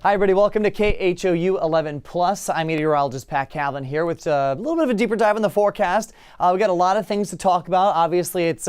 Hi, everybody. Welcome to KHOU 11 Plus. I'm Meteorologist Pat Cavlin here with a little bit of a deeper dive in the forecast. We got a lot of things to talk about. Obviously, it's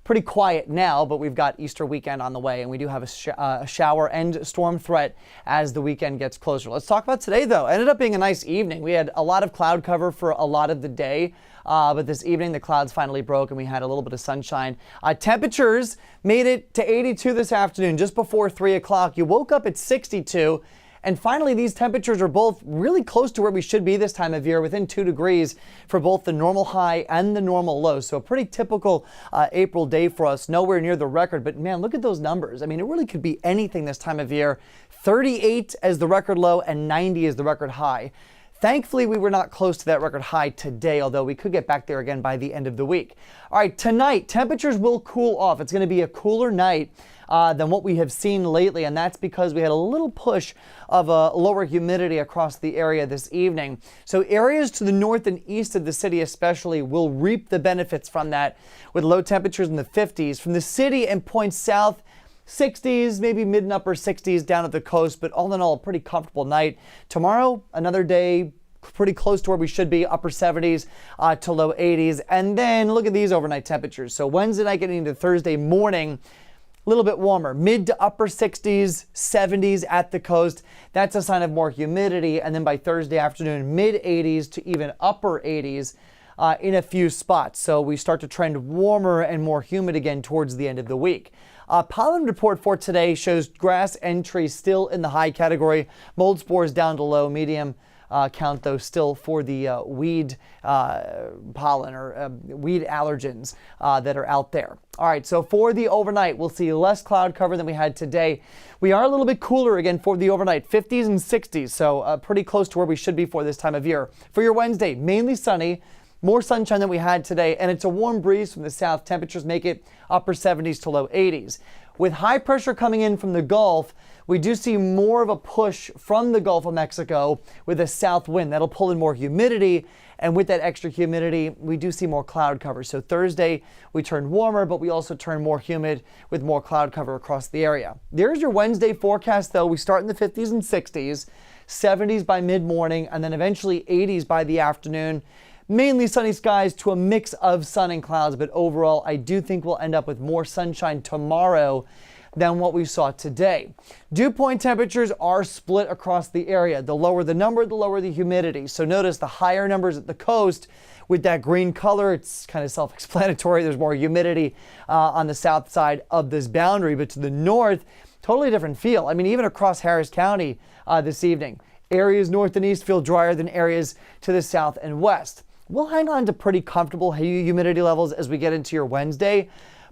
pretty quiet now, but we've got Easter weekend on the way, and we do have a shower and storm threat as the weekend gets closer. Let's talk about today, though. Ended up being a nice evening. We had a lot of cloud cover for a lot of the day. But this evening, the clouds finally broke and we had a little bit of sunshine. Temperatures made it to 82 this afternoon, just before 3 o'clock. You woke up at 62. And finally, these temperatures are both really close to where we should be this time of year, within 2 degrees for both the normal high and the normal low. So a pretty typical April day for us, nowhere near the record. But man, look at those numbers. I mean, it really could be anything this time of year. 38 as the record low and 90 as the record high. Thankfully, we were not close to that record high today, although we could get back there again by the end of the week. All right, tonight, temperatures will cool off. It's going to be a cooler night than what we have seen lately, and that's because we had a little push of lower humidity across the area this evening. So areas to the north and east of the city especially will reap the benefits from that, with low temperatures in the 50s. From the city and points south, 60s, maybe mid and upper 60s down at the coast, but all in all, a pretty comfortable night. Tomorrow, another day pretty close to where we should be, upper 70s to low 80s. And then look at these overnight temperatures. So Wednesday night getting into Thursday morning, a little bit warmer, mid to upper 60s, 70s at the coast. That's a sign of more humidity. And then by Thursday afternoon, mid 80s to even upper 80s in a few spots. So we start to trend warmer and more humid again towards the end of the week. Pollen report for today shows grass and trees still in the high category. Mold spores down to low, medium count though still for the weed pollen or weed allergens that are out there. All right, so for the overnight, we'll see less cloud cover than we had today. We are a little bit cooler again for the overnight, 50s and 60s, so pretty close to where we should be for this time of year. For your Wednesday, mainly sunny. More sunshine than we had today, and it's a warm breeze from the south. Temperatures make it upper 70s to low 80s. With high pressure coming in from the Gulf, we do see more of a push from the Gulf of Mexico with a south wind. That'll pull in more humidity, and with that extra humidity, we do see more cloud cover. So Thursday, we turn warmer, but we also turn more humid with more cloud cover across the area. There's your Wednesday forecast, though. We start in the 50s and 60s, 70s by mid-morning, and then eventually 80s by the afternoon. Mainly sunny skies to a mix of sun and clouds, but overall, I do think we'll end up with more sunshine tomorrow than what we saw today. Dew point temperatures are split across the area. The lower the number, the lower the humidity. So notice the higher numbers at the coast with that green color. It's kind of self-explanatory. There's more humidity on the south side of this boundary, but to the north, totally different feel. I mean, even across Harris County this evening, areas north and east feel drier than areas to the south and west. We'll hang on to pretty comfortable humidity levels as we get into your Wednesday.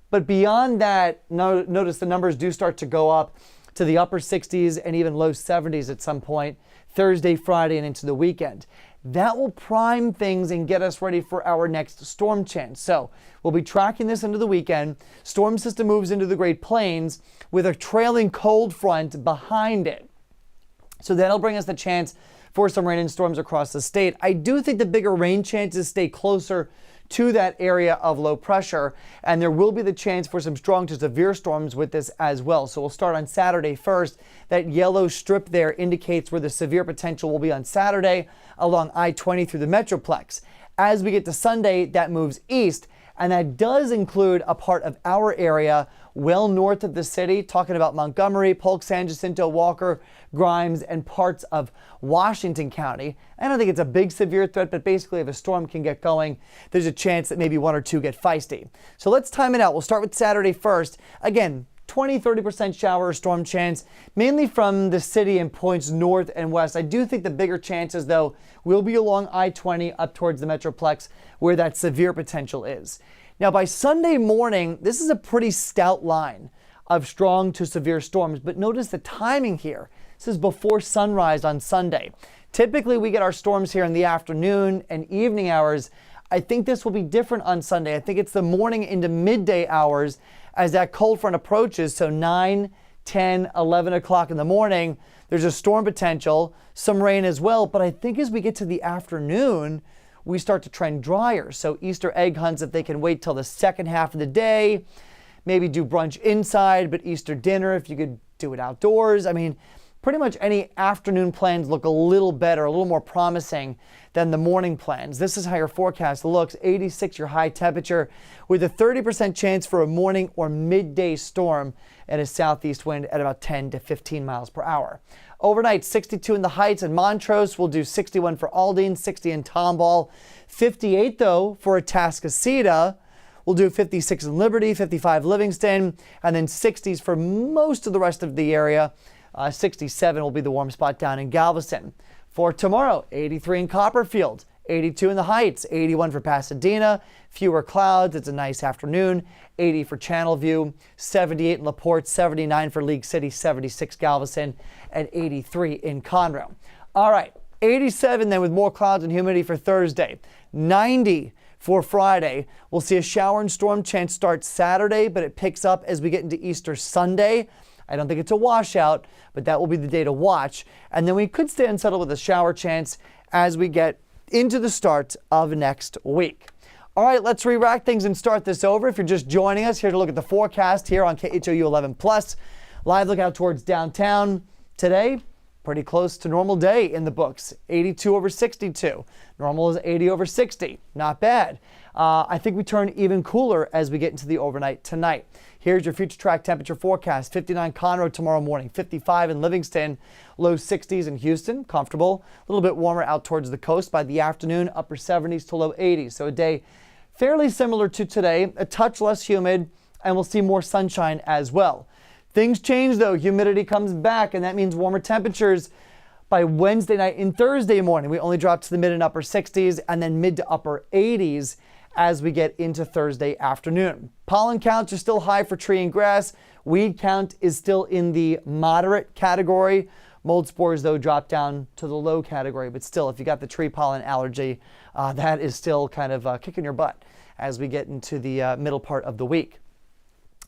But beyond that, notice the numbers do start to go up to the upper 60s and even low 70s at some point, Thursday, Friday, and into the weekend. That will prime things and get us ready for our next storm chance. So we'll be tracking this into the weekend. Storm system moves into the Great Plains with a trailing cold front behind it. So that'll bring us the chance for some rain and storms across the state. I do think the bigger rain chances stay closer to that area of low pressure, and there will be the chance for some strong to severe storms with this as well. So we'll start on Saturday first. That yellow strip there indicates where the severe potential will be on Saturday along I-20 through the Metroplex. As we get to Sunday, that moves east, and that does include a part of our area well north of the city, talking about Montgomery, Polk, San Jacinto, Walker, Grimes, and parts of Washington County. I don't think it's a big severe threat, but basically if a storm can get going, there's a chance that maybe one or two get feisty. So let's time it out. We'll start with Saturday first. Again, 20-30% shower or storm chance, mainly from the city and points north and west. I do think the bigger chances, though, will be along I-20 up towards the Metroplex where that severe potential is. Now, by Sunday morning, this is a pretty stout line of strong to severe storms, but notice the timing here. This is before sunrise on Sunday. Typically, we get our storms here in the afternoon and evening hours. I think this will be different on Sunday. I think it's the morning into midday hours as that cold front approaches. So 9, 10, 11 o'clock in the morning, there's a storm potential, some rain as well. But I think as we get to the afternoon, we start to trend drier. So Easter egg hunts, if they can wait till the second half of the day, maybe do brunch inside, but Easter dinner, if you could do it outdoors. I mean, pretty much any afternoon plans look a little better, a little more promising than the morning plans. This is how your forecast looks. 86 your high temperature with a 30% chance for a morning or midday storm and a southeast wind at about 10 to 15 miles per hour. Overnight, 62 in the Heights and Montrose. We'll do 61 for Aldine, 60 in Tomball. 58, though, for Atascocita. We'll do 56 in Liberty, 55 Livingston, and then 60s for most of the rest of the area. 67 will be the warm spot down in Galveston. For tomorrow, 83 in Copperfield, 82 in the Heights, 81 for Pasadena, fewer clouds, it's a nice afternoon, 80 for Channelview, 78 in LaPorte, 79 for League City, 76 Galveston, and 83 in Conroe. All right, 87 then with more clouds and humidity for Thursday, 90 for Friday. We'll see a shower and storm chance start Saturday, but it picks up as we get into Easter Sunday. I don't think it's a washout, but that will be the day to watch. And then we could stay unsettled with a shower chance as we get into the start of next week. All right, let's re-rack things and start this over. If you're just joining us, here to look at the forecast here on KHOU 11+. Live look out towards downtown. Today, pretty close to normal day in the books. 82 over 62. Normal is 80 over 60. Not bad. I think we turn even cooler as we get into the overnight tonight. Here's your future track temperature forecast. 59 Conroe tomorrow morning, 55 in Livingston, low 60s in Houston, comfortable. A little bit warmer out towards the coast by the afternoon, upper 70s to low 80s. So a day fairly similar to today, a touch less humid, and we'll see more sunshine as well. Things change though, humidity comes back, and that means warmer temperatures by Wednesday night and Thursday morning. We only drop to the mid and upper 60s and then mid to upper 80s as we get into Thursday afternoon. Pollen counts are still high for tree and grass. Weed count is still in the moderate category. Mold spores, though, drop down to the low category. But still, if you got the tree pollen allergy, that is still kind of kicking your butt as we get into the middle part of the week.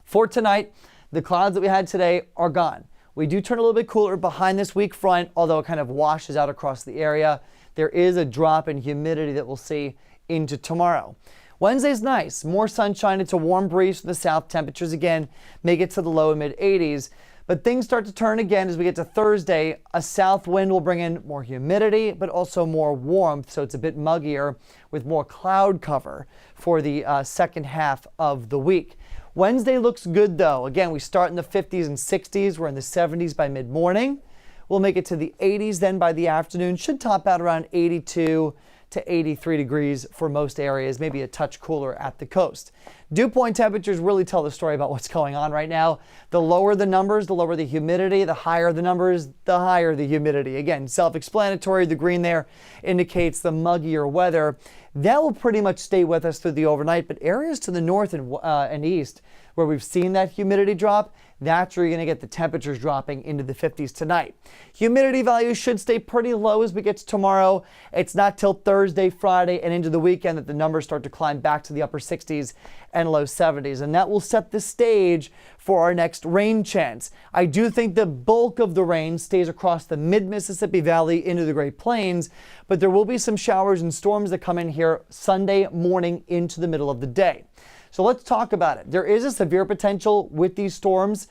For tonight, the clouds that we had today are gone. We do turn a little bit cooler behind this weak front, although it kind of washes out across the area. There is a drop in humidity that we'll see into tomorrow. Wednesday's nice. More sunshine. It's a warm breeze from the south. Temperatures again make it to the low and mid 80s. But things start to turn again as we get to Thursday. A south wind will bring in more humidity, but also more warmth. So it's a bit muggier with more cloud cover for the second half of the week. Wednesday looks good though. Again, we start in the 50s and 60s. We're in the 70s by mid-morning. We'll make it to the 80s then by the afternoon. Should top out around 82 to 83 degrees for most areas, maybe a touch cooler at the coast. Dew point temperatures really tell the story about what's going on right now. The lower the numbers, the lower the humidity. The higher the numbers, the higher the humidity. Again, self-explanatory. The green there indicates the muggier weather. That will pretty much stay with us through the overnight, but areas to the north and east where we've seen that humidity drop, that's where you're going to get the temperatures dropping into the 50s tonight. Humidity values should stay pretty low as we get to tomorrow. It's not till Thursday, Friday, and into the weekend that the numbers start to climb back to the upper 60s and low 70s, and that will set the stage for our next rain chance. I do think the bulk of the rain stays across the mid-Mississippi Valley into the Great Plains, but there will be some showers and storms that come in here Sunday morning into the middle of the day. So let's talk about it. There is a severe potential with these storms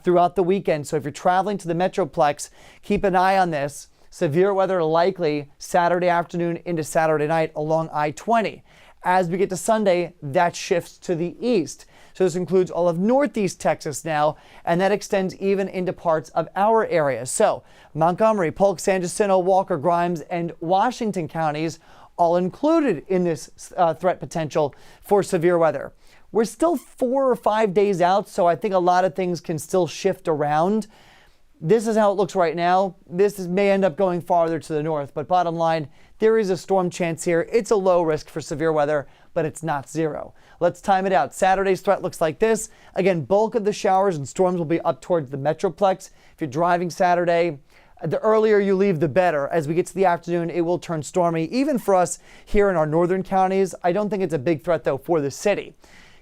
throughout the weekend. So if you're traveling to the Metroplex, keep an eye on this. Severe weather likely Saturday afternoon into Saturday night along I-20. As we get to Sunday, that shifts to the east. So this includes all of northeast Texas now, and that extends even into parts of our area. So Montgomery, Polk, San Jacinto, Walker, Grimes, and Washington counties all included in this threat potential for severe weather. We're still 4 or 5 days out, so I think a lot of things can still shift around. This is how it looks right now. May end up going farther to the north, but bottom line, there is a storm chance here. It's a low risk for severe weather, but it's not zero. Let's time it out. Saturday's threat looks like this. Again, bulk of the showers and storms will be up towards the Metroplex. If you're driving Saturday, the earlier you leave, the better. As we get to the afternoon, it will turn stormy, even for us here in our northern counties. I don't think it's a big threat, though, for the city.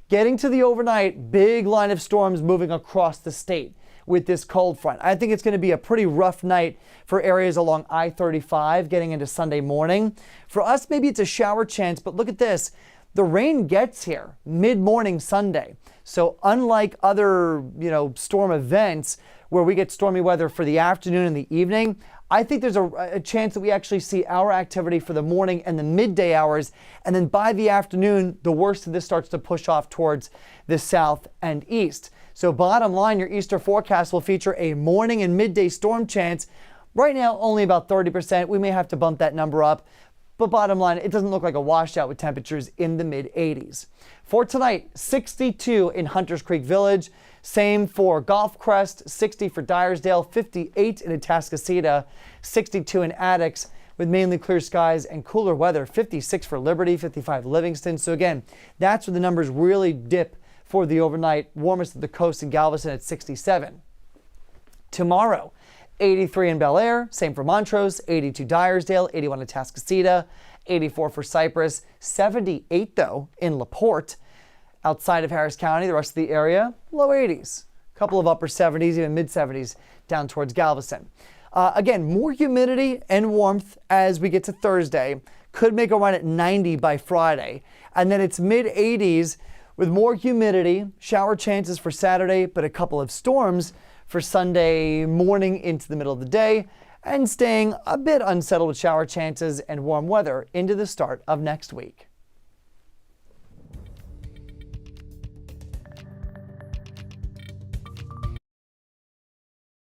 Getting to the overnight, big line of storms moving across the state with this cold front. I think it's going to be a pretty rough night for areas along I-35 getting into Sunday morning. For us, maybe it's a shower chance, but look at this. The rain gets here mid-morning Sunday. So unlike other, storm events, where we get stormy weather for the afternoon and the evening. I think there's a chance that we actually see our activity for the morning and the midday hours, and then by the afternoon, the worst of this starts to push off towards the south and east. So bottom line, your Easter forecast will feature a morning and midday storm chance. Right now, only about 30%. We may have to bump that number up. But bottom line, it doesn't look like a washout with temperatures in the mid-80s. For tonight, 62 in Hunters Creek Village. Same for Gulf Crest, 60 for Dyersdale, 58 in Atascocita, 62 in Addicks with mainly clear skies and cooler weather, 56 for Liberty, 55 Livingston. So again, that's where the numbers really dip for the overnight. Warmest of the coast in Galveston at 67. Tomorrow, 83 in Bel Air, same for Montrose, 82 Dyersdale, 81 in Atascocita, 84 for Cypress, 78 though in LaPorte. Outside of Harris County, the rest of the area, low 80s. A couple of upper 70s, even mid 70s down towards Galveston. Again, more humidity and warmth as we get to Thursday. Could make a run at 90 by Friday. And then it's mid 80s with more humidity, shower chances for Saturday, but a couple of storms for Sunday morning into the middle of the day, and staying a bit unsettled with shower chances and warm weather into the start of next week.